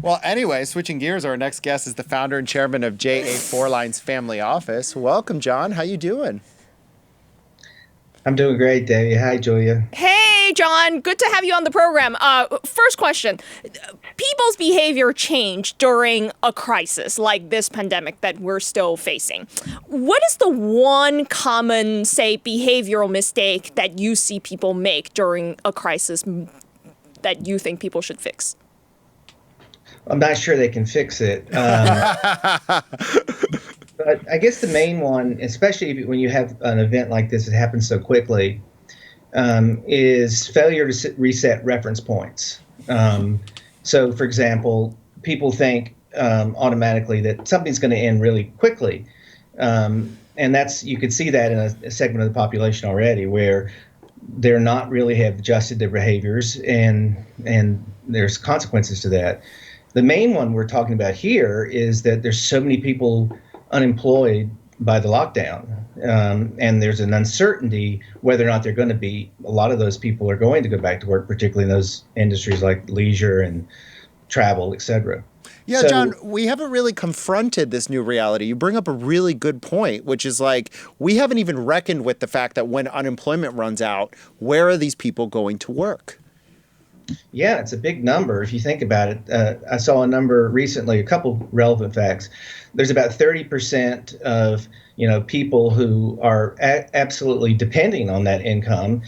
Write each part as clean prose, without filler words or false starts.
Well, anyway, switching gears, our next guest is the founder and chairman of JA Four Lines Family Office. Welcome, John. How you doing? I'm doing great, Davey. Hi, Julia. Hey, John. Good to have you on the program. First question. People's behavior change during a crisis like this pandemic that we're still facing. What is the one common, say, behavioral mistake that you see people make during a crisis that you think people should fix? I'm not sure they can fix it. But I guess the main one, especially when you have an event like this that happens so quickly, is failure to reset reference points. So, for example, people think automatically that something's going to end really quickly. And you could see that in a segment of the population already where they're not really have adjusted their behaviors and there's consequences to that. The main one we're talking about here is that there's so many people unemployed by the lockdown. And there's an uncertainty whether or not they're going to be, a lot of those people are going to go back to work, particularly in those industries like leisure and travel, et cetera. Yeah, John, we haven't really confronted this new reality. You bring up a really good point, which is like, we haven't even reckoned with the fact that when unemployment runs out, where are these people going to work? Yeah, it's a big number if you think about it. I saw a number recently, a couple relevant facts. There's about 30% of people who are absolutely depending on that income.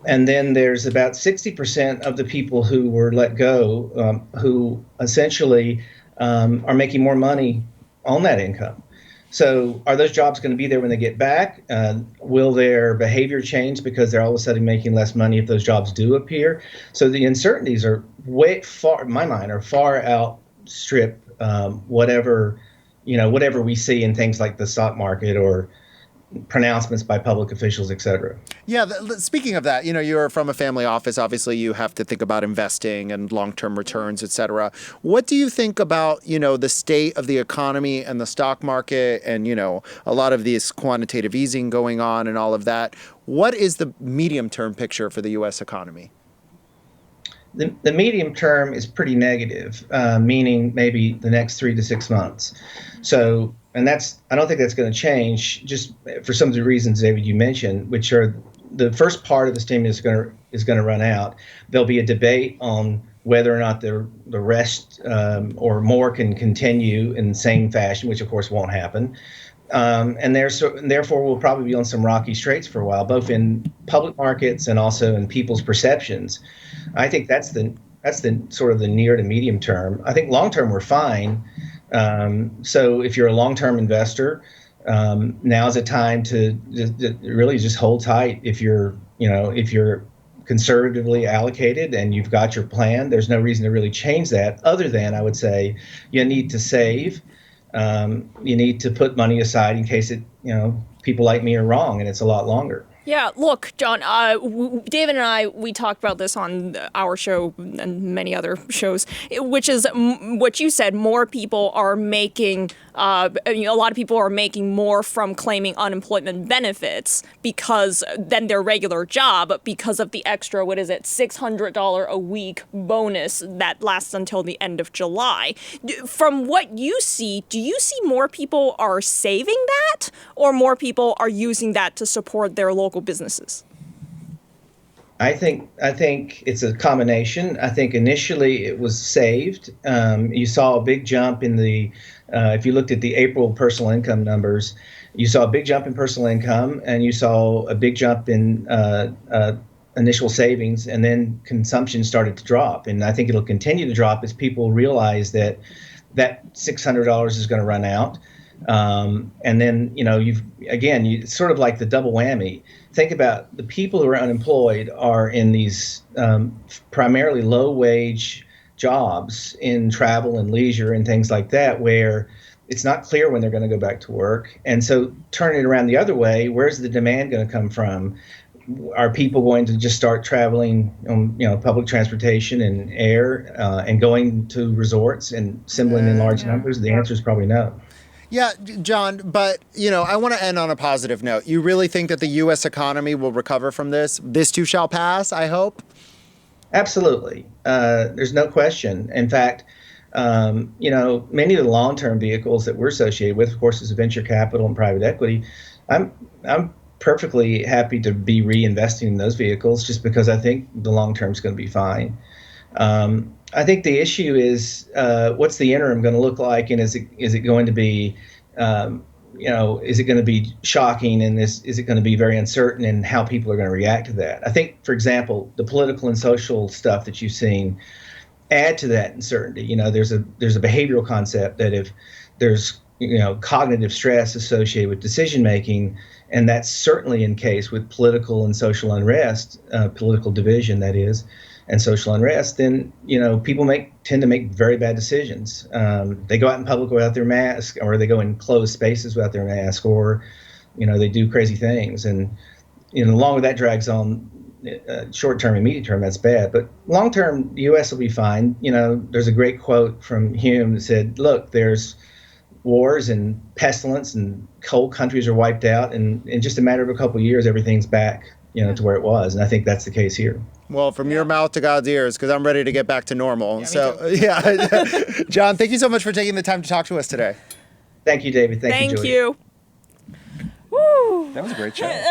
And then there's about 60% of the people who were let go who essentially are making more money on that income. So are those jobs going to be there when they get back? Will their behavior change because they're all of a sudden making less money if those jobs do appear? So the uncertainties are way far, in my mind, are far outstrip whatever we see in things like the stock market or pronouncements by public officials, et cetera. Yeah, speaking of that, you're from a family office. Obviously, you have to think about investing and long-term returns, et cetera. What do you think about, the state of the economy and the stock market and, a lot of this quantitative easing going on and all of that? What is the medium-term picture for the U.S. economy? The medium term is pretty negative, meaning maybe the next 3 to 6 months. So, and I don't think that's going to change just for some of the reasons, David, you mentioned, which are the first part of the stimulus is going to run out. There'll be a debate on whether or not the rest or more can continue in the same fashion, which of course won't happen. And therefore, we'll probably be on some rocky straits for a while, both in public markets and also in people's perceptions. I think that's the sort of the near to medium term. I think long term we're fine. So if you're a long term investor, now's a time to really just hold tight. If you're conservatively allocated and you've got your plan, there's no reason to really change that. Other than I would say you need to save. You need to put money aside in case people like me are wrong and it's a lot longer. Yeah, look, John, David and I, we talked about this on our show and many other shows, which is what you said, more people are making, a lot of people are making more from claiming unemployment benefits than their regular job because of the extra, $600 a week bonus that lasts until the end of July. From what you see, do you see more people are saving that or more people are using that to support their local businesses? I think it's a combination. I think initially it was saved. You saw a big jump in if you looked at the April personal income numbers, you saw a big jump in personal income and you saw a big jump in initial savings, and then consumption started to drop. And I think it'll continue to drop as people realize that $600 is going to run out. And then, it's sort of like the double whammy. Think about the people who are unemployed are in these primarily low wage jobs in travel and leisure and things like that, where it's not clear when they're going to go back to work. And so turning it around the other way, where's the demand going to come from? Are people going to just start traveling on, public transportation and air and going to resorts and assembling in large numbers? The answer is probably no. Yeah, John, but, I want to end on a positive note. You really think that the U.S. economy will recover from this? This too shall pass, I hope? Absolutely. There's no question. In fact, Many of the long-term vehicles that we're associated with, of course, is venture capital and private equity. I'm perfectly happy to be reinvesting in those vehicles just because I think the long term is going to be fine. I think the issue is what's the interim going to look like, and is it going to be is it going to be shocking, and is it going to be very uncertain, and how people are going to react to that? I think, for example, the political and social stuff that you've seen add to that uncertainty. There's a behavioral concept that if there's cognitive stress associated with decision making, and that's certainly in case with political and social unrest, political division that is, and social unrest, then people tend to make very bad decisions. They go out in public without their mask, or they go in closed spaces without their mask, or they do crazy things. And the longer that drags on, short term and medium term, that's bad. But long term, the U.S. will be fine. There's a great quote from Hume that said, "Look, there's wars and pestilence, and whole countries are wiped out, and in just a matter of a couple of years, everything's back, to where it was." And I think that's the case here. Well, from your mouth to God's ears, because I'm ready to get back to normal. John, thank you so much for taking the time to talk to us today. Thank you, David. Thank you, Julie. You. Woo. That was a great chat.